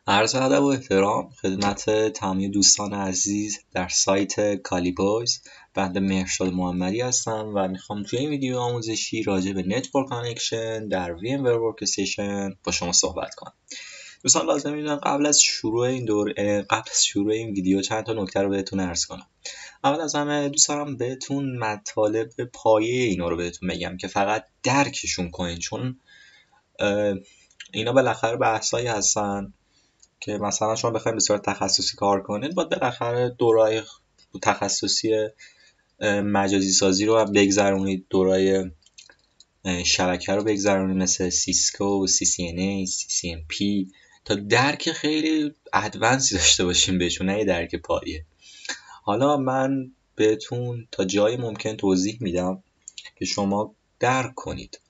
عرض ادب و احترام خدمت تمامی دوستان عزیز در سایت کالیبویز. بنده مهرشاد محمدی هستم و میخوام توی این ویدیو آموزشی راجع به نتورک کانکشن در VMware ورکستیشن با شما صحبت کنم. دوستان لازم میدونم قبل از شروع این ویدیو چند تا نکته رو بهتون عرض کنم. اول از همه دوست دارم بهتون مطالب پایه اینا رو بهتون بگم که فقط درکشون کنین، چون اینا بالاخره بحثایی هستن که مثلا شما بخواید به صورت تخصصی کار کنید باید بالاخره دورای تخصصی مجازی سازی رو بگذرونید، دورای شبکه رو بگذرونید مثل سیسکو، CCNA، CCNP تا درک خیلی ادوانسی داشته باشیم بهشون، نه درک پایه. حالا من بهتون تا جای ممکن توضیح میدم که شما درک کنید.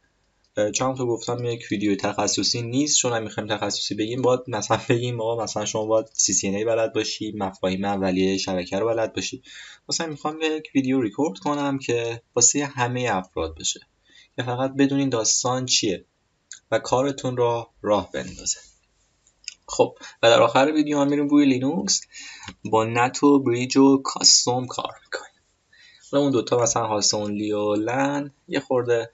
چون تو گفتم یک ویدیو تخصصی نیست، چون میخوایم تخصصی بگیم باید مثلا بگیم آقا مثلا شما باید CCNA بلد باشی، مفاهیم اولیه شبکه رو بلد باشی. مثلا میخوام یک ویدیو ریکورد کنم که واسه همه افراد بشه که فقط بدونین داستان چیه و کارتون را راه بندازه. خب و در آخر ویدیو هم میریم روی لینوکس با نت و بریج و کاستوم کار میکنیم. حالا اون دوتا مثلا هاست اونلی و لن یه خورده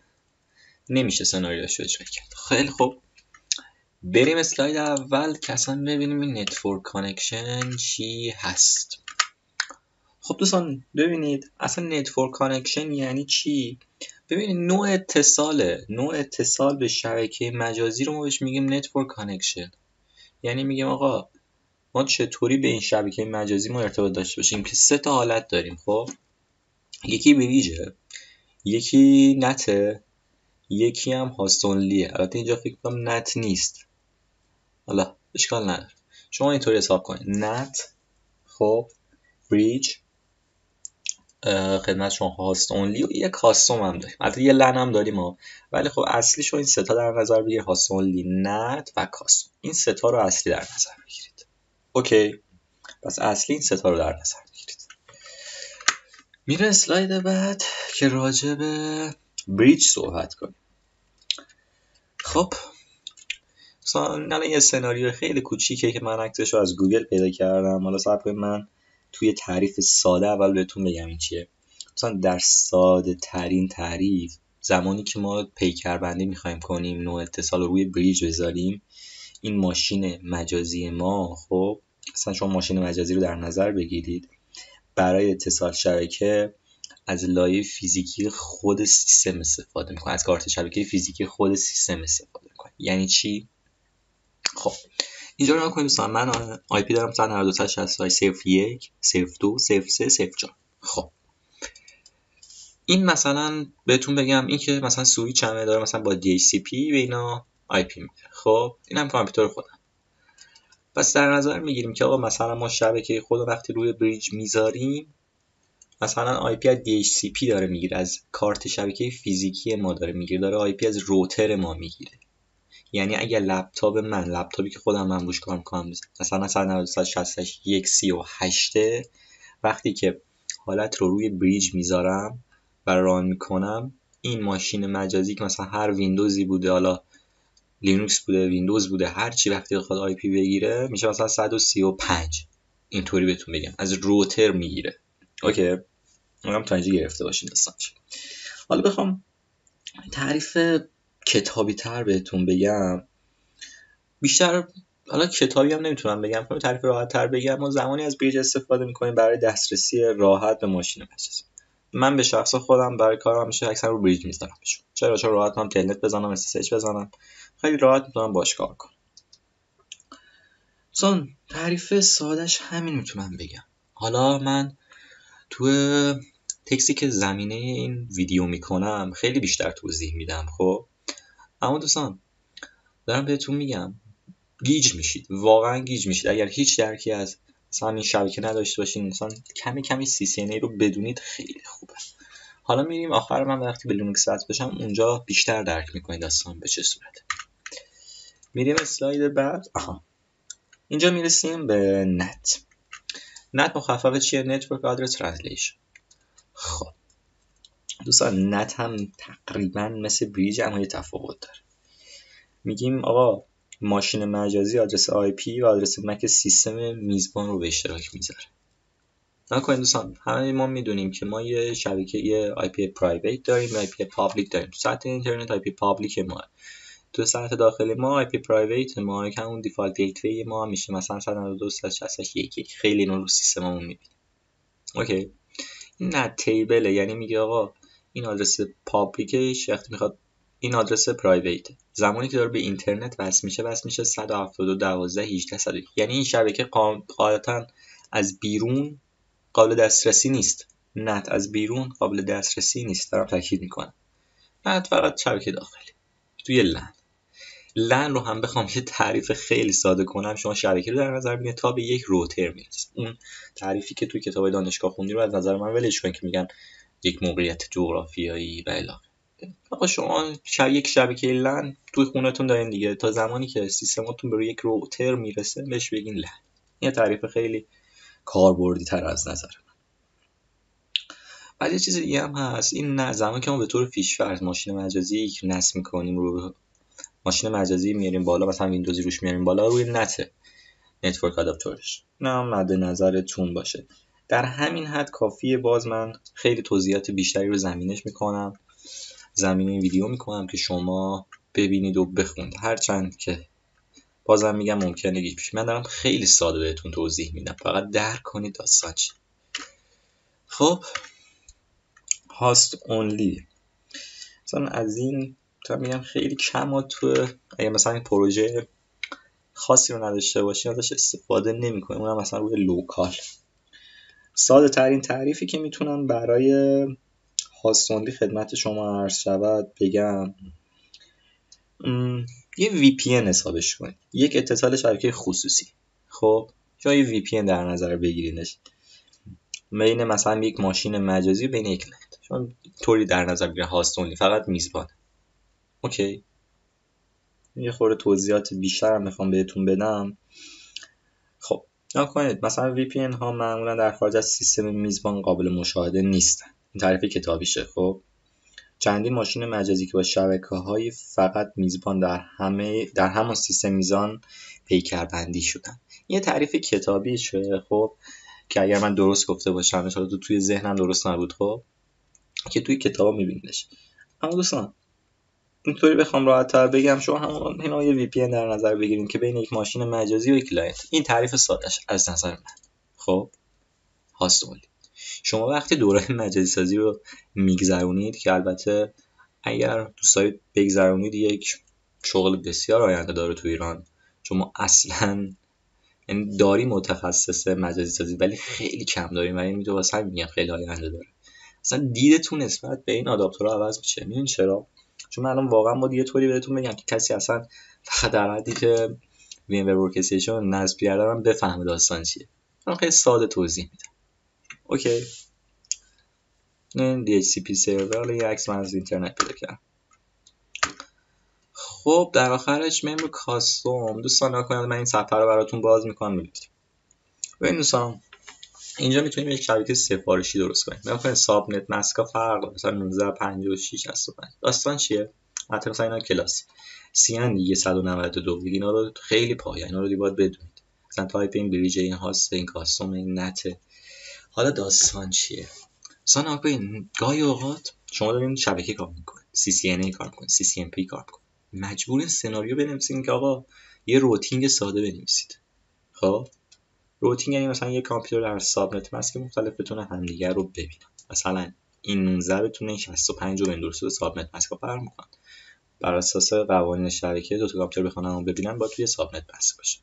نمیشه سناریوش رو اجرا کرد. خیلی خوب، بریم اسلاید اول که اصلا ببینیم این نتورک کانکشن چی هست. خب دوستان ببینید اصلا نتورک کانکشن یعنی چی؟ ببینید نوع اتصال به شبکه مجازی رو ما بهش میگیم نتورک کانکشن. یعنی میگیم آقا ما چطوری به این شبکه مجازی ما ارتباط داشته باشیم که سه تا حالت داریم. خب یکی بریجه، یکی نته، یکی هم هاست اونلیه. البته اینجا فکر کنم نت نیست، حالا اشکال نداره، شما اینطوری حساب کنید نت، خب بریج، خدمت شما هاست اونلی و یک کاستوم هم داریم. البته یه لن هم داریم ها، ولی خب اصلی شما این سه تا در نظر بگیر، هاست اونلی، نت و کاستوم. این سه تا رو اصلی در نظر بگیرید. اوکی، پس اصلی این سه تا رو در نظر بگیرید. میره اسلاید بعد که راجع به بریج صحبت کنیم. خب الان یه سناریو خیلی کوچیکه که من عکسش رو از گوگل پیدا کردم. حالا صبر کنید من توی تعریف ساده اول بهتون بگم این چیه. مثلا در ساده ترین تعریف، زمانی که ما پیکربندی میخوایم کنیم، نوع اتصال رو روی بریج بذاریم، این ماشین مجازی ما، خب مثلا شما ماشین مجازی رو در نظر بگیرید، برای اتصال شبکه از لایه فیزیکی خود سیستم استفاده میکنه، از کارت شبکه فیزیکی خود سیستم استفاده میکنه. یعنی چی؟ خب اینجا رو نکنید دوستان، من آی پی دارم 192.168.1 صرف 2 صرف 3 صرف 4. خب این مثلا بهتون بگم این که مثلا سویچ همه داره مثلا با DHCP به اینا آی پی میده. خب این هم کامپیوتر خودم. پس در نظر میگیریم که آقا مثلا ما شبکه خود وقتی روی بریج میذاریم، مثلا آی پی از DHCP داره میگیره، از کارت شبکه فیزیکی ما داره میگیره، داره آی پی از روتر ما میگیره. یعنی اگر لپتاپی که خودم من روش کار میکنم مثلا 192.168 وقتی که حالت رو روی بریج میذارم و ران میکنم، این ماشین مجازی که مثلا هر ویندوزی بوده، حالا لینوکس بوده، ویندوز بوده، هر چی وقتی بخواد آی پی بگیره میشه مثلا 135. اینطوری بهتون بگم از روتر میگیره. اوکی، اونم تا اینجا گرفته باشین داستان. حالا بخوام تعریف کتابی تر بهتون بگم، بیشتر حالا کتابی هم نمیتونم بگم، تعریف راحت تر بگم، ما زمانی از بریج استفاده میکنیم برای دسترسی راحت به ماشین مجازی. من به شخص خودم برای کارم میشه اکثر رو بریج میذارم بهشون. چرا راحت هم تلنت بزنم، SSH بزنم، خیلی راحت میتونم باش کار کنم. مثلا تعریف سادهش همین میتونم بگم. حالا من تو تکستی که زمینه این ویدیو میکنم خیلی بیشتر توضیح میدم. خب اما دوستان دارم بهتون میگم گیج میشید، واقعا گیج میشید اگر هیچ درکی از مثلا این شبکه نداشته باشین. مثلا کمی CCNA رو بدونید خیلی خوبه. حالا میریم آخر من وقتی به لینوکس وصل بشم اونجا بیشتر درک میکنید داستان به چه صورته. میریم اسلاید بعد. اینجا میرسیم به نت مخفف چیه؟ نتورک آدرس ترنسلیشن. خب دوستان نت هم تقریبا مثل بریج هم یه تفاوت داره. میگیم آقا ماشین مجازی آدرس آی پی و آدرس مک سیستم میزبان رو به اشتراک میذاره. نکنید دوستان، همه ما میدونیم که ما یه شبکه آی پی پرایوت داریم، آی پی پابلیک داریم. تو سطح اینترنت آی پی پابلیک ما، تو سطح داخلی ما آی پی پرایوت ما که همون دیفالت گیتوی ما میشه مثلا 192.168.1.1. خیلی اینو رو سیستممون میبینیم. اوکی، این نت تیبله، یعنی میگه آقا این آدرس پابلیکش وقتی میخواد این آدرس پرایوت، زمانی که داره به اینترنت وصل میشه 172.12.18. یعنی این شبکه غالبا از بیرون قابل دسترسی نیست. نت از بیرون قابل دسترسی نیست، دارم تاکید میکنم. نت فقط شبکه داخلی. توی لن رو هم بخوام یه تعریف خیلی ساده کنم، شما شبکه رو در نظر بگیرید تا به یک روتر میرسه. اون تعریفی که توی کتاب دانشگاه خوندی رو از نظر من ولش کن که میگن یک موقعیت جغرافیایی و الی آخر. آقا شما یک شبکه لن توی خونتون دارین دیگه، تا زمانی که سیستماتون به یک روتر میرسه بهش بگین لن. این تعریف خیلی کاربردی تر از نظر من. بعد یه چیز دیگه هم هست، این نه زمانی که ما به طور پیش‌فرض ماشین مجازی که نصب می‌کنیم رو ماشین مجازی میاریم بالا، مثلا ویندوزی روش میاریم بالا، روی نتورک آداپتورش، نه هم مد نظرتون باشه. در همین حد کافیه. باز من خیلی توضیحات بیشتری رو زمینه ویدیو میکنم که شما ببینید و بخونید، هرچند که بازم میگم ممکنه گیج بشه. من دارم خیلی ساده بهتون توضیح میدم، فقط درک کنید داستان چی. خب هاست اونلی مثلا از این تا میگم خیلی کم، تو اگه مثلا این پروژه خاصی رو نداشته باشی ازش استفاده نمی‌کنی، اونم مثلا روی لوکال. ساده ترین تعریفی که میتونم برای هاستونلی خدمت شما عرض شود بگم، یه VPN حسابش کنید، یک اتصال شبکه خصوصی. خب شما یه VPN در نظر بگیرینش بین مثلا یک ماشین مجازی بین یک نت، شما طوری در نظر بگیرید هاستونلی فقط میزبان. اوکی، یه خورده توضیحات بیشتر هم میخوام بهتون بدم. خب نکنید مثلا VPN ها معمولا در خارج از سیستم میزبان قابل مشاهده نیستن، این تعریف کتابیشه. خب چندین ماشین مجازی که با شبکه‌های فقط میزبان در همان سیستم میزان پیکربندی شدن، یه تعریف کتابیشه. خب که اگر من درست گفته باشم ان شاءالله توی ذهنم درست نبود، خب که توی کتاب می‌بینیدش. اما دوستان اینطوری بخوام راحت‌تر بگم، شما همون اینا یه VPN در نظر بگیرید که بین یک ماشین مجازی و یک کلاینت. این تعریف سادهش از نظر من. خب هاستونلی شما وقتی دوره مجازی سازی رو میگذرونید، که البته اگر دوست دارید بگذرونید یک شغل بسیار آینده داره تو ایران، چون ما اصلا یعنی داریم متخصص مجازی سازی ولی خیلی کم داریم و این میگه واسه میگم خیلی آینده داره. اصلا دیدتون نسبت به این آداپتورها عوض میشه. میدونید چرا؟ چون من الان واقعا با یه طوری بهتون بگم که کسی اصلا فقط در حدی که ویم ورک استیشن نصب کردم بفهمه داستان چیه. من خیلی ساده توضیح میدم. اوکی، این DHCP سرور یه عکس من از اینترنت پیدا کردم. خب در آخرش میریم رو کاستوم. دوستان نکنید من این صفحه رو براتون باز میکنم میبینید. ببین دوستان اینجا میتونیم یک شبکه سفارشی درست کنیم. نکنید ساب نت مسکا فرق داره، مثلا 195665. داستان چیه؟ حتی مثلا اینا کلاس CN دیگه 192 اینا رو خیلی پایه، اینا رو باید بدونید. مثلا تایپ این بریج، این هاست، این کاستوم، این نت. حالا داستان چیه؟ مثلا نکنید گاهی اوقات شما دارین شبکه کار میکنید، CCNA کار میکنید، CCNP کار میکنید، مجبورین سناریو بنویسید که آقا یه روتینگ ساده بنویسید. خب روتینگ یعنی مثلا یه کامپیوتر در ساب نت ماسک مختلف بتونه همدیگه رو ببینه. مثلا این 19 بتونه 65 رو ویندوز و ساب نت ماسک فرق میکنه. بر اساس قوانین شبکه دو تا کامپیوتر بخونن و ببینن با توی ساب نت ماسک باشه.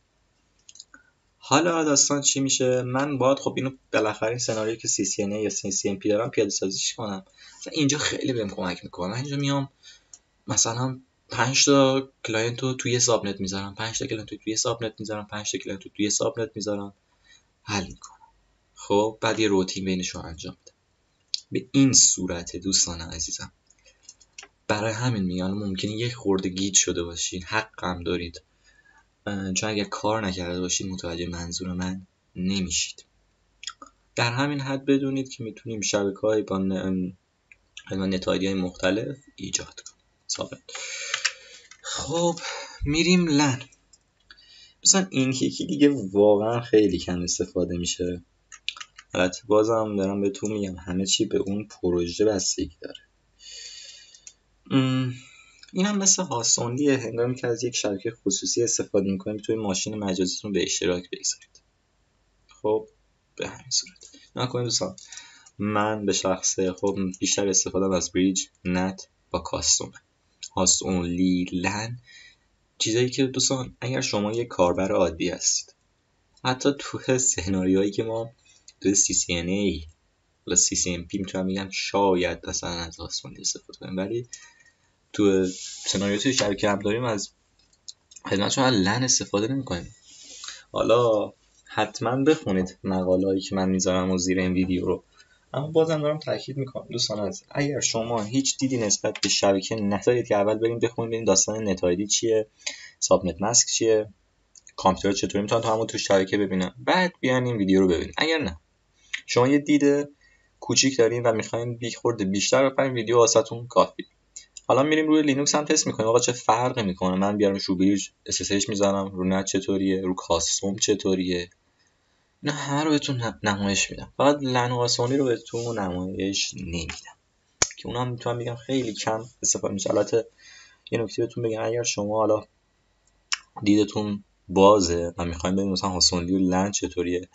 حالا داستان چی میشه؟ من باید خب اینو بالاخره این سناریویی که CCNA یا CCNP دارم پیاده سازیش کنم. مثلا اینجا خیلی بهم کمک میکنه. من اینجا میام مثلا 5 تا کلاینت رو توی ساب نت میذارم، 5 تا کلاینت رو توی ساب نت میذارم، 5 تا کلاینت رو توی ساب نت میذارم، حل میکنم. خب بعد یه روتین بینشون انجام میدم. به این صورت دوستان عزیزم. برای همین میگم ممکنه یک خورده گیج شده باشین، حقم دارید، چون اگر کار نکرده باشید متوجه منظور من نمیشید. در همین حد بدونید که میتونیم شبکه‌های با و نتایج مختلف ایجاد کنیم. ثابت. خب میریم لن. مثلا این یکی دیگه واقعا خیلی کم استفاده میشه. البته بازم دارم بهتون میگم همه چی به اون پروژه بستگی داره. این هم مثل هاستونلیه. هنگامی که از یک شبکه خصوصی استفاده میکنید میتونید ماشین مجازیتون به اشتراک بگذارید. خب به همین صورت نکنید دوستان. من به شخصه خب بیشتر استفاده از بریج، نت و کاستوم. هاستونلی، لن، چیزایی که دوستان اگر شما یک کاربر عادی هستید، حتی تو سناریوهایی که ما تو CCNA و CCNP میتونم میگم شاید مثلا از هاستونلی استفاده کنیم، ولی تو سناریو توی شبکه هم داریم از خدمت شما لن استفاده نمی‌کنیم. حالا حتما بخونید مقاله‌ای که من میذارم و زیر این ویدیو رو، اما بازم دارم تاکید میکنم دوستان از اگر شما هیچ دیدی نسبت به شبکه ندارید که اول بریم بخونید ببینید داستان نت آیدی چیه، سابنت ماسک چیه، کامپیوتر چطوری میتونن تا همون تو شبکه ببینن، بعد بیان این ویدیو رو ببینید. اگر نه شما یه دید کوچیک دارین و میخواین یک خورده بیشتر بفهمید، ویدیو واسهتون کافیه. حالا میریم روی لینوکس هم تست میکنیم آقا چه فرقی میکنه. من بیارم رو بریج SSH میزنم، رو نت چطوریه، رو کاستوم چطوریه، نه همه رو بهتون نمایش میدم. فقط لن و آسونی رو بهتون نمایش نمیدم که اونم میتونم بگم خیلی کم استفاده میشه. البته یه نکته بهتون بگم اگر شما حالا دیدتون بازه و میخواین ببینید مثلا آسونی و لن چطوریه،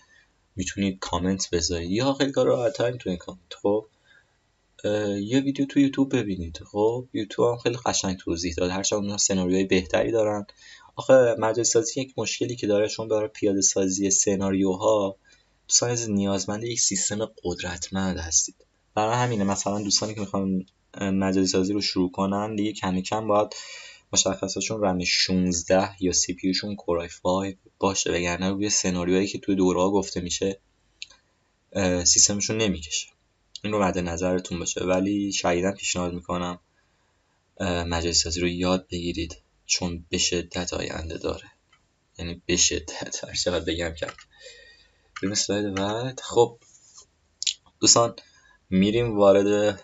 میتونید کامنت بذارید یا خیلی کار راحت‌تر میتونید کامنت. خب یه ویدیو تو یوتیوب ببینید. خب یوتیوب هم خیلی قشنگ توضیح داد، هرچند اونها سناریوهای بهتری دارن. آخه مجازی سازی یک مشکلی که داره، شما برای پیاده سازی سناریوها دوستان نیازمند یک سیستم قدرتمند هستید. برای همینه مثلا دوستانی که میخوان مجازی سازی رو شروع کنن دیگه کمی کم باید مشخصاتشون رم 16 یا سی پی یوشون کورای 5 باشه، وگرنه روی سناریوهایی که توی دوره‌ها گفته میشه سیستمشون نمیکشه. این رو مد نظرتون باشه. ولی شدیداً پیشنهاد میکنم مجازی سازی رو یاد بگیرید، چون به شدت آینده داره. یعنی به شدت، هر چقدر بگم کم. بریم اسلاید بعد. خب دوستان میریم وارد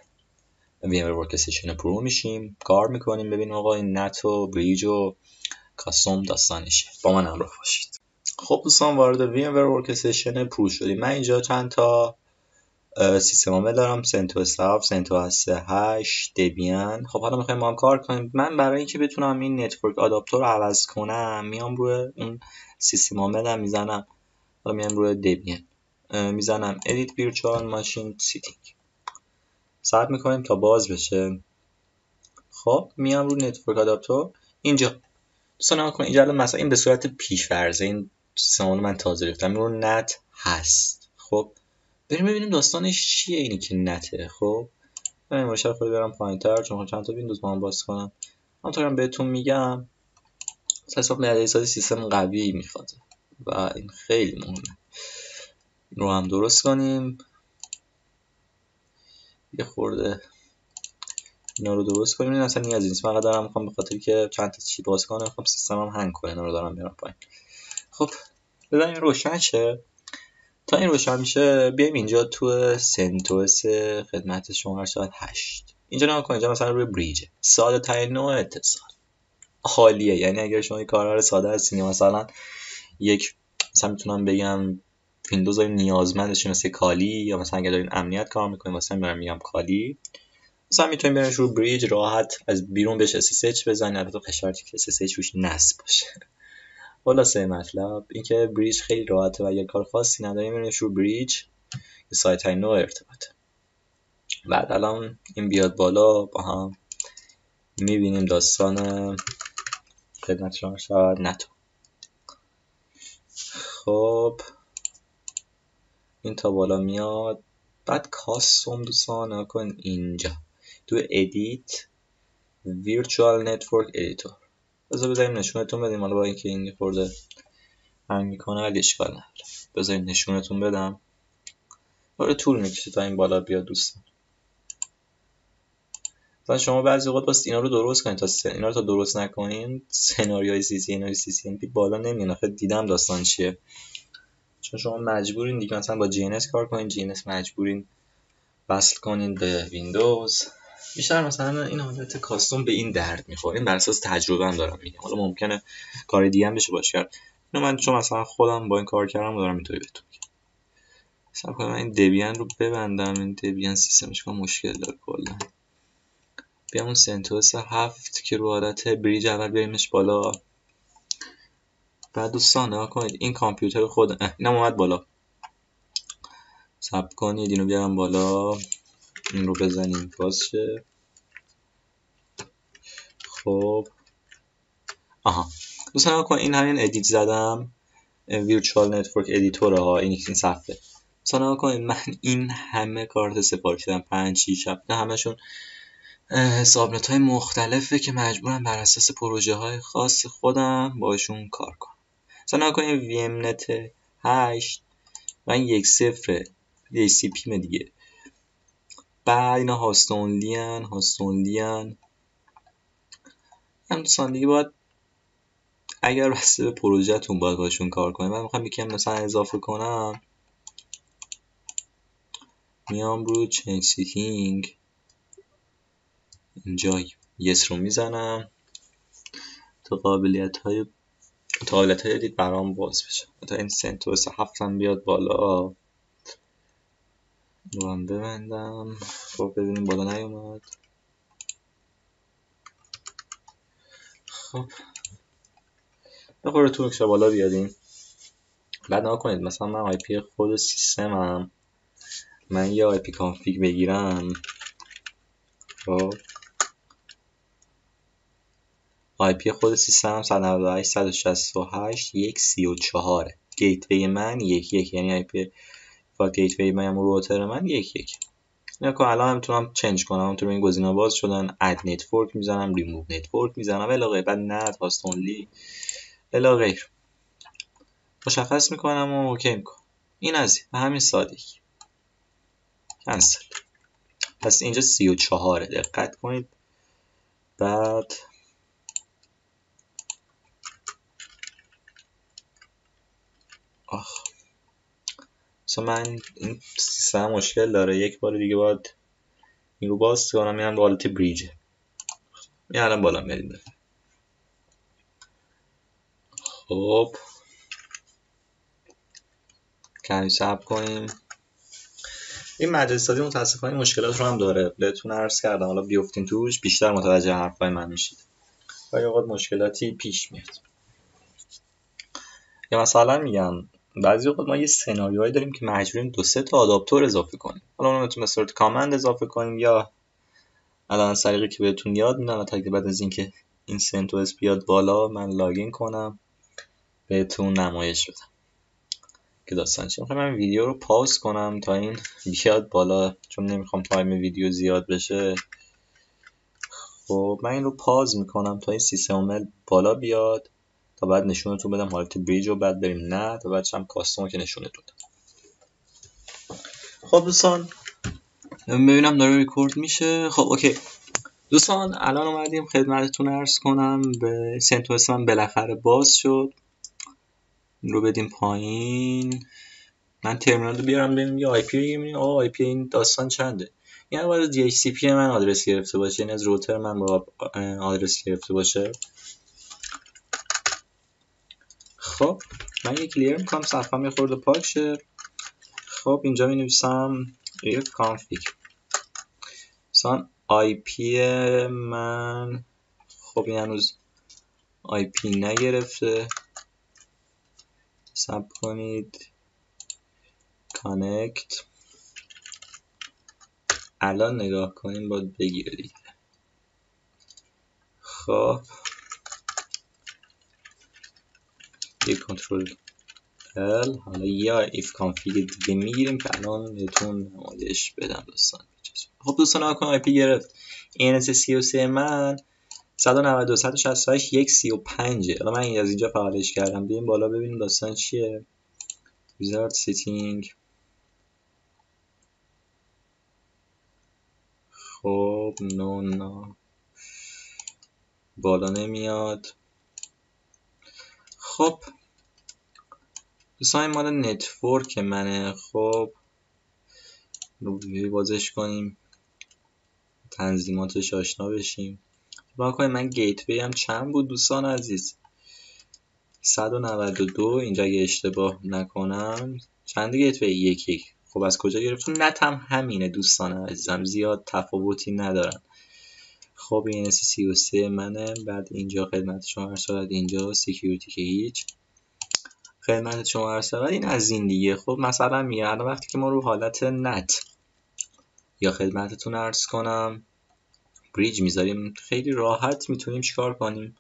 VMware Workstation پرو میشیم، کار میکنیم، ببینیم آقا این نت و بریج و کاستوم داستانشه. با من همراه باشید. خب دوستان وارد VMware Workstation پرو شدیم. من اینجا چند تا سیستم عامل دارم، سنتوس 7، سنتوس 8، دبیان. خب حالا میخوایم با هم کار کنیم. من برای اینکه بتونم این نتورک آداپتور رو عوض کنم میام روی اون سیستم عاملم میزنم، حالا میام روی دبیان میزنم edit virtual machine setting، ثبت میکنیم تا باز بشه. خب میام روی نتورک آداپتور اینجا. دوستان نگاه کنید اینجا مثلا این به صورت پیش‌فرض این سیستم عامل من تازه گرفتم، رو نت هست. خب بریم ببینیم داستانش چیه اینی که نته. خب من باشه خود برم پایین‌تر چون چند تا ویندوز با هم باز کنم. همونطور هم بهتون میگم حساب مجازی سازی سیستم قوی میخواد و این خیلی مهمه. این رو هم درست کنیم. یه خورده اینا رو درست کنیم. این اصلا نیازی نیست، من دارم میخوام به خاطری که چند تا چی باز کنم میخوام سیستمم هنگ کنه، اینا رو دارم میارم پایین. خب بذاریم روشن شه. تا این روشن میشه بیایم اینجا تو سنتوس خدمت شما 8. اینجا نگاه کنید، اینجا مثلا روی بریج ساده ترین نوع اتصال حالیه. یعنی اگر شما یک کاربر ساده هستین مثلا مثلا میتونم بگم ویندوز نیازمندش مثل کالی، یا مثلا اگر دارین امنیت کار میکنین مثلا برام میگم کالی، مثلا میتونین برین رو بریج راحت از بیرون بهش SSH بزنید، البته شرطی که SSH روش نصب باشه. خلاصه مطلب اینکه بریج خیلی راحته و اگر کار خاصی نداریم برین رو بریج، یه سایت های نوع ارتباطه. بعد الان این بیاد بالا با هم میبینیم داستان خدمت شما شد نتو. خب این تا بالا میاد. بعد کاستوم دوستان نکن اینجا تو ادیت ویرچوال نتورک ادیتور بذاریم نشونتون بدیم. حالا با اینکه این خورده هنگ میکنه ولی اشکال نداره، بذاریم نشونتون بدم. داره طول میکشه تا این بالا بیاد دوستان. مثلا شما بعضی وقت واسه اینا رو درست کنید، اینا رو تا درست نکنین سناریوهای CCNP بالا نمیاد. آخه دیدم داستان چیه، چون شما مجبورین دیگه مثلا با GNS کار کنین، GNS مجبورین وصل کنید به ویندوز. بیشتر مثلا این حالت کاستوم به این درد میخوره، این بر اساس تجربه هم دارم میگم، حالا ممکنه کار دیگه هم بشه باش کرد. اینو من چون مثلا خودم با این کار کردم دارم اینطوری بهتون میگم. مثلا من این دبیان رو ببندم، این دبیان سیستمش با مشکل داره کلا. بیام اون سنتوس 7 که رو حالت بریج اول بریمش بالا. بعد دوستان نگاه کنید این کامپیوتر خود اینم اومد بالا. صبر کنید اینو بیارم بالا، این رو بزنیم باز شه. خب آها دوستان نگاه کنید این همین ادیت زدم، ویرچوال نتورک ادیتور ها، این صفحه. دوستان نگاه کنید من این همه کارت سفارش دادم، 5 6 هفته، همشون حسابنت های مختلفه که مجبورم بر اساس پروژه های خاص خودم باشون کار کنم. مثلا نگاه کنید وی ام نت 8 و این 1.0 DHCP دیگه. بعد اینا هاستونلیان هم دوستان دیگه باید اگر بسته به پروژه‌تون باید باشون کار کنید. من میخوام یکم مثلا اضافه کنم، میام رو چنج سیتینگ اینجا یس رو میزنم تا قابلیت های دید برام باز بشه، تا این سنتوس 7 هم بیاد بالا رو هم ببندم. خب ببینیم بالا نیومد. خب بخوره تو که بالا بیادیم. بعد نگاه کنید مثلا من آی پی خود سیستمم، من یه آی پی کانفیگ بگیرم. خب آی پی خود سیستمم 192.168.1.34 گیتوی من 1.1، یعنی آی پی فالت گیتوی من و روتر من 1.1. نگاه کن الان میتونم چنج کنم، اونطور این گزینه‌ها باز شدن، اد نتورک میزنم، ریموو نتورک میزنم الی غیر، بعد نت هاست اونلی الی غیر مشخص میکنم و اوکی میکنم. این از این به همین سادگی کنسل. پس اینجا 34 دقت کنید. بعد مثلا من این سیستم مشکل داره، یک بار دیگه باید این رو باز کنم. این هم به حالت بریجه، این الان بالا میریم. خب کمی صبر کنیم. این مجازی سازی متاسفانه مشکلات رو هم داره، بهتون عرض کردم، حالا بیافتین توش بیشتر متوجه حرفای من میشید. گاهی اوقات مشکلاتی پیش میاد. یا مثلا میگم بعضی وقت ما یه سناریوهایی داریم که مجبوریم 2-3 تا آداپتور اضافه کنیم. حالا اون میتونه به صورت کامند اضافه کنیم یا الان از طریقی که بهتون یاد میدم تا بعد از اینکه این سنتوس بیاد بالا من لاگین کنم بهتون نمایش بدم که داستان چیه. میخوام من ویدیو رو پاوز کنم تا این بیاد بالا چون نمیخوام تایم ویدیو زیاد بشه. خب من این رو پاوز میکنم تا این سیستم بالا بیاد تا بعد نشونتون بدم حالت بریج رو، بعد بریم نه تا بعدش هم کاستومو که نشونتون بدم. خب دوستان ببینم داره ریکورد میشه. خب اوکی دوستان الان اومدیم خدمتتون عرض کنم به سنتوس من بالاخره باز شد. این رو بدیم پایین. من ترمینال رو بیارم ببینیم یه آی پی بگیریم. آی پی این داستان چنده؟ یعنی باید دی اچ سی پی من آدرس گرفته باشه، یعنی از روتر من با آدرس گرفته باشه. خب من یه کلیر میکنم صفحه‌ام یه خورده پاک شه. خب اینجا می نویسم if config مثلا آی پی من، خب این هنوز آی پی نگرفته، صبر کنید کانکت، الان نگاه کنیم باید بگیره دیگه. خب یه کنترل ال، حالا یا if config دیگه میگیریم که الان بهتون نمایش بدم دوستان. خب دوستان نگاه کن آی پی گرفت. NS33 من 192.168.1.35. حالا من از اینجا فعالش کردم، بریم بالا ببینیم داستان چیه. ویزارد سیتینگ. خب نه بالا نمیاد. خب دوستان مال نتورک منه. خب رو بازش کنیم، تنظیماتش آشنا بشیم. با کنیم من گیتوی هم چند بود دوستان عزیز؟ 192. اینجا اگه اشتباه نکنم چند گیتوی؟ یک. خب از کجا گرفتم؟ نت هم همینه دوستان عزیزم، زیاد تفاوتی ندارن. خب این S33 منه. بعد اینجا خدمت شما عرض شود، اینجا سکیوریتی که هیچ، خدمت شما عرض شود این از این دیگه. خب مثلا میگه الان وقتی که ما رو حالت نت یا خدمتتون عرض کنم بریج میذاریم، خیلی راحت میتونیم چیکار کنیم؟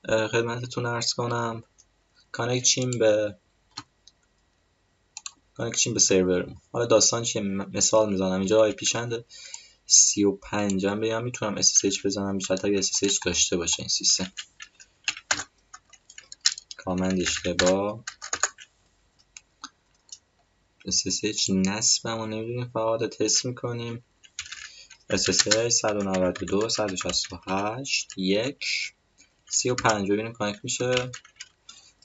خدمتتون عرض کنم کانکشن به سرور. حالا داستان چیه؟ مثال میزنم اینجا آی پی چنده؟ 35 هم بگم میتونم SSH بزنم، بیشتر تا SSH داشته باشه این سیستم. کامند اشتباه، SSH نصبمو نمیدونیم، فعال تست میکنیم. SSH 192 168 1 35 ببینیم کانکت میشه.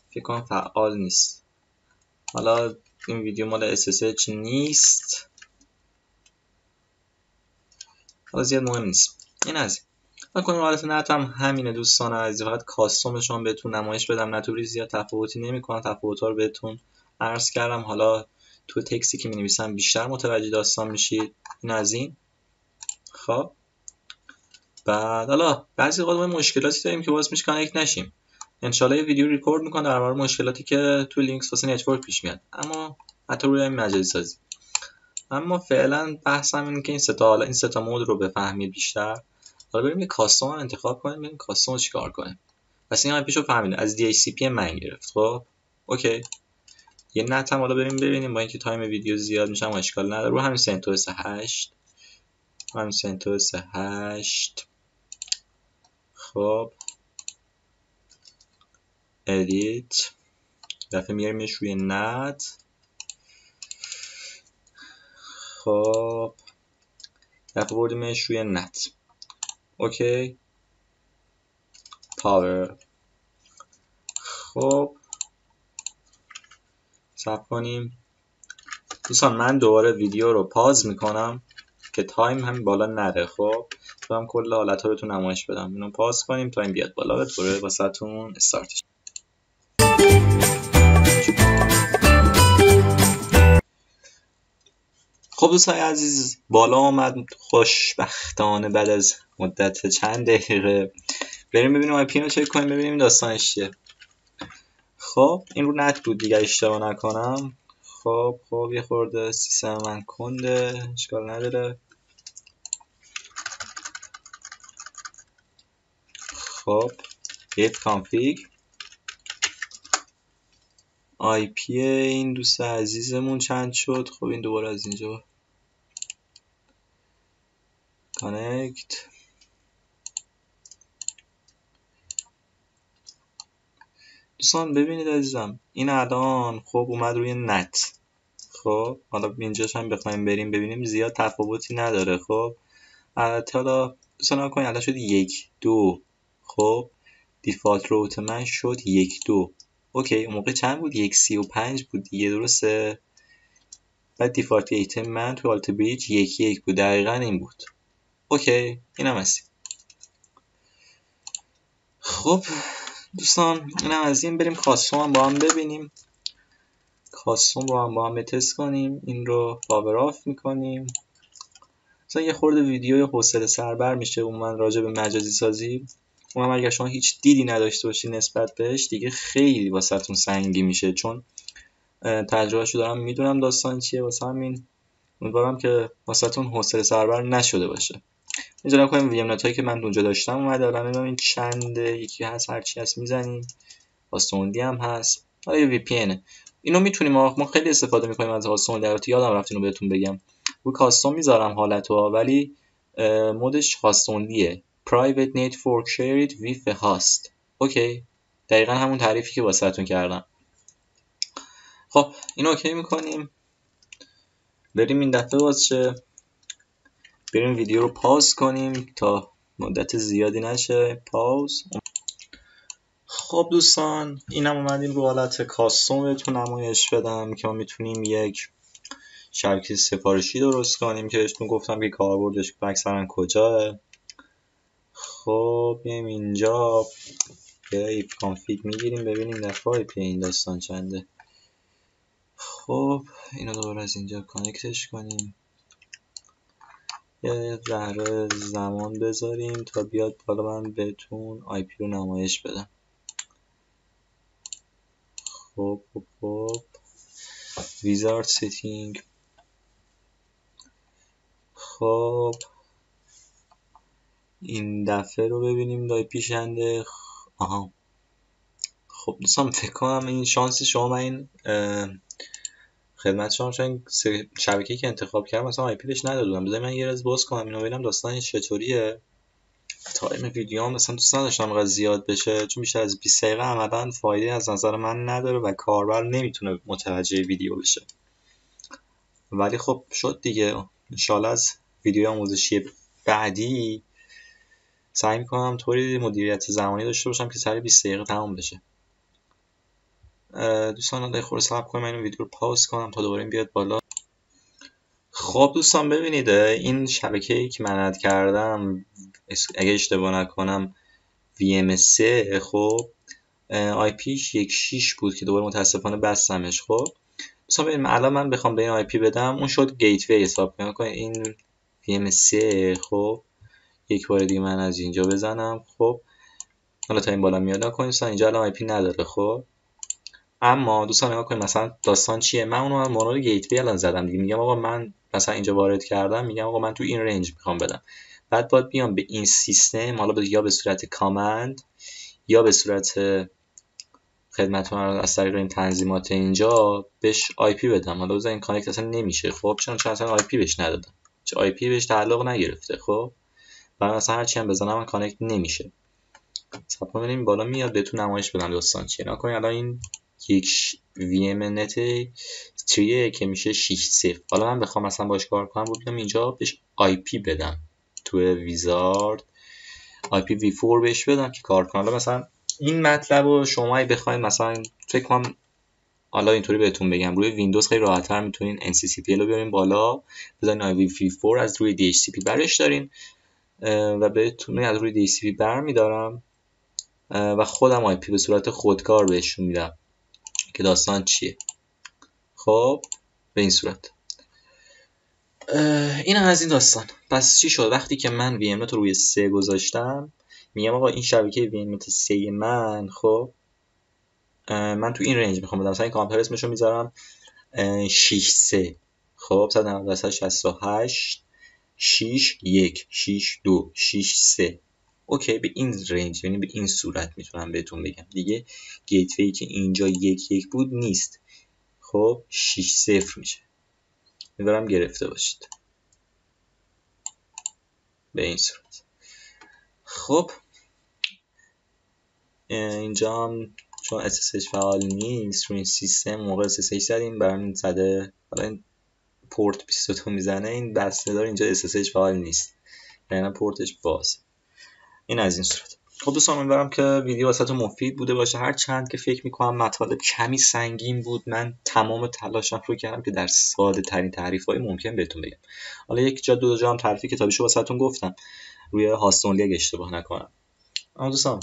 فکر کنم فعال نیست. حالا این ویدیو مال SSH نیست، حالا زیاد مهم نیست. این از این کنیم. حالت نت هم همینه دوستان عزیز، فقط کاستومشون بهتون نمایش بدم. نتوری زیاد تفاوتی نمیکنه، تفاوت‌ها رو بهتون عرض کردم. حالا تو تکستی که می‌نویسم بیشتر متوجه داستان میشید. این از این. خب بعد حالا بعضی وقتا ما مشکلاتی داریم که باعث میشه کانکت نشیم. انشالله یه ویدیو ریکورد میکنم درباره مشکلاتی که تو لینکس واسه نتورک پیش میاد، اما حتی روی این مجازی سازی. اما فعلا بحثم اینه که این سه تا مود رو بفهمید بیشتر. حالا بریم یه کاستوم انتخاب کنیم، ببینیم کاستوم رو چیکار کنیم. پس این آیپیشو فهمیدیم از DHCP من گرفت. خب اوکی، یه نت هم حالا بریم ببینیم، با اینکه تایم ویدیو زیاد میشه اما اشکال نداره. رو همین سنتوس 8 خب ادیت، دفعه میاریمش روی نت. خب دفعه بردیمش روی نت. اوکی پاور. خب صبر کنیم دوستان، من دوباره ویدیو رو پاز میکنم که تایم هم بالا نره. خب تو هم کل حالت ها بهتون نمایش بدم. اینو پاز کنیم تا این بیاد بالا، به طوره واسهتون استارتش. خب دوستان عزیز بالا آمد خوشبختانه بعد از مدت چند دقیقه. بریم ببینیم آی پی رو چک کنیم ببینیم داستانش چیه. خب این رو نت بود دیگه اشتباه نکنم. خب یه خورده سیستم من کنده، اشکال نداره. خب git config آی پی این دوست عزیزمون چند شد؟ خب این دوباره از اینجا کانکت. دوستان ببینید عزیزم این الان خب اومد روی نت. خب حالا اینجاش هم بخوایم بریم ببینیم زیاد تفاوتی نداره. خب البته حالا دوستان کنید الان شد 1 2. خب دیفالت روت من شد 1 2. اوکی اون موقع چند بود؟ 1.35 بود دیگه، درسته؟ بعد دیفالت ریت من تو آلت بریج 1 بود، دقیقا این بود. اوکی اینم هستی. خب دوستان اینم از این. بریم کاستوم هم با هم ببینیم، کاستوم رو هم با هم تست کنیم. این رو پاور آف میکنیم. مثلا یه خورده ویدیو حوصله سربر میشه من راجع به مجازی سازی، اونم اگر شما هیچ دیدی نداشته باشی نسبت بهش دیگه خیلی واسهتون سنگین میشه، چون تجربهشو دارم میدونم داستان چیه. واسه همین امیدوارم که واسهتون حوصله سربر نشده باشه. اینجا کنیم ویم نت هایی که من اونجا داشتم اومده. الان ببینم این چنده، یکی هست هرچی هست میزنیم. هاستوندی هم هست. حالا یه وی پی اینه. اینو میتونیم ما خیلی استفاده میکنیم از هاستوندی. البته یادم رفت اینو بهتون بگم، رو کاستوم میذارم حالتو ولی مودش هاستوندیه. Private Network Shared with a Host. اوکی دقیقا همون تعریفی که واسهتون کردم. خب اینو اوکی میکنیم. بریم این دفعه واسه بریم ویدیو رو پاز کنیم تا مدت زیادی نشه. پاز. خب دوستان اینم اومدیم رو حالت کاستوم بهتون نمایش بدم که ما میتونیم یک شبکه سفارشی درست کنیم که بهتون گفتم که کاربردش اکثرا کجاه. خب بیایم اینجا یه کانفیگ میگیریم ببینیم دفعه آی پی این داستان چنده. خب اینو دوباره از اینجا کانکتش کنیم، یه ذره زمان بذاریم تا بیاد بالا من بهتون آی پی رو نمایش بدم. خب ویزارد سیتینگ. خب این دفعه رو ببینیم آی پی چنده. آها خب دوستان فکر کنم این شانسی شما من این خدمت شما چون شبکه‌ای که انتخاب کردم مثلا آی پی بهش ندادم. بذار من یه راز باز کنم اینو ببینم داستانش چطوریه. تایم ویدیو هم مثلا دوست نداشتم انقدر زیاد بشه چون بیشتر از 20 دقیقه عملاً فایده از نظر من نداره و کاربر نمیتونه متوجه ویدیو بشه. ولی خب شد دیگه. انشالله از ویدیو آموزشی بعدی سعی میکنم طوری مدیریت زمانی داشته باشم که سر 20 دقیقه تمام بشه. دوستان الان خورده صبر کنیم من این ویدیو رو پاوز کنم تا دوباره بیاد بالا. خب دوستان ببینید این شبکه‌ای که من اد کردم اگه اشتباه نکنم VM3 خب آی پیش 16 بود که دوباره متاسفانه بستمش. خب دوستان ببینید الان من بخوام به این آی پی بدم اون شد گیتوی حساب کنید این VM3. خب یک بار دیگه من از اینجا بزنم. خب حالا تا این بالا میاد نکنید دوستان اینجا الان آی پی نداره. خب اما دوستان نگاه کنید مثلا داستان چیه. من اونو مونو گیتوی الان زدم دیگه، میگم آقا من مثلا اینجا وارد کردم، میگم آقا من تو این رنج میخوام بدم. بعد باید بیام به این سیستم، حالا یا به صورت کامند یا به صورت خدمتتون از طریق این تنظیمات اینجا بهش آی پی بدم. حالا بذار این کانکت اصلا نمیشه. خب چون اصلا آی پی بهش ندادم، چه آی پی بهش تعلق نگرفته. خب بعد مثلا هر چی هم بزنم من کانکت نمیشه. صبر کنیم بالا میاد بهتون نمایش بدم داستان چیه. نگاه کنید الان این یک VM نت 3 که میشه 6.0. حالا من بخوام مثلا باش کار کنم بودم اینجا بهش آی پی بدم تو ویزارد آی پی V4 بهش بدم که کار کنه. حالا مثلا این مطلب رو شما بخواید مثلا فکر کنم حالا اینطوری بهتون بگم روی ویندوز خیلی راحت‌تر میتونین NCCPL رو بیارین بالا بزنین IPv4 از روی DHCP برش دارین و بهتون از روی DHCP برمیدارم و خودم آی پی به صورت خودکار بهشون میدم که داستان چیه. خب به این صورت این از این داستان. پس چی شد وقتی که من VMNet رو روی 3 گذاشتم میگم آقا این شبکه VMNet 3 من خب من تو این رنج میخوام بدم. مثلا این کامپیوتر اسمشو میذارم 6.3 خب 198 6.1 6.2 6.3 اوکی. به این رنج یعنی به این صورت میتونم بهتون بگم دیگه. گیتوی که اینجا 1.1 بود نیست. خب 6.0 میشه. میبرم گرفته باشید به این صورت. خب اینجا هم چون SSH فعال نیست روی این سیستم موقع SSH زدیم برامون زده. حالا این پورت 22 میزنه این بسته دار اینجا SSH فعال نیست یعنی پورتش باز. این از این صورت. خب دوستان امیدوارم که ویدیو واسهتون مفید بوده باشه. هر چند که فکر میکنم مطالب کمی سنگین بود من تمام تلاشم رو کردم که در ساده ترین تعریف‌های ممکن بهتون بگم. حالا یک جا دو جا هم تعریف کتابیشو واسهتون گفتم روی هاستونلی اگه اشتباه نکنم. اما دوستان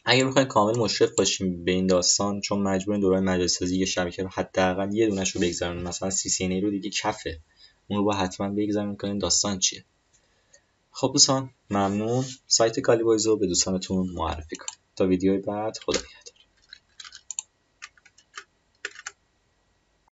اگه میخواین کامل مشرف باشیم به این داستان چون مجبورین دوران مجازی سازی یه شبکه رو حداقل یه دونه‌شو بگذارن مثلا CCNA رو دیگه کفه اون رو با حتما بگذارن که این داستان چیه. خب دوستان ممنون. سایت کالیبویز رو به دوستانتون معرفی کنید. تا ویدیوی بعد خدا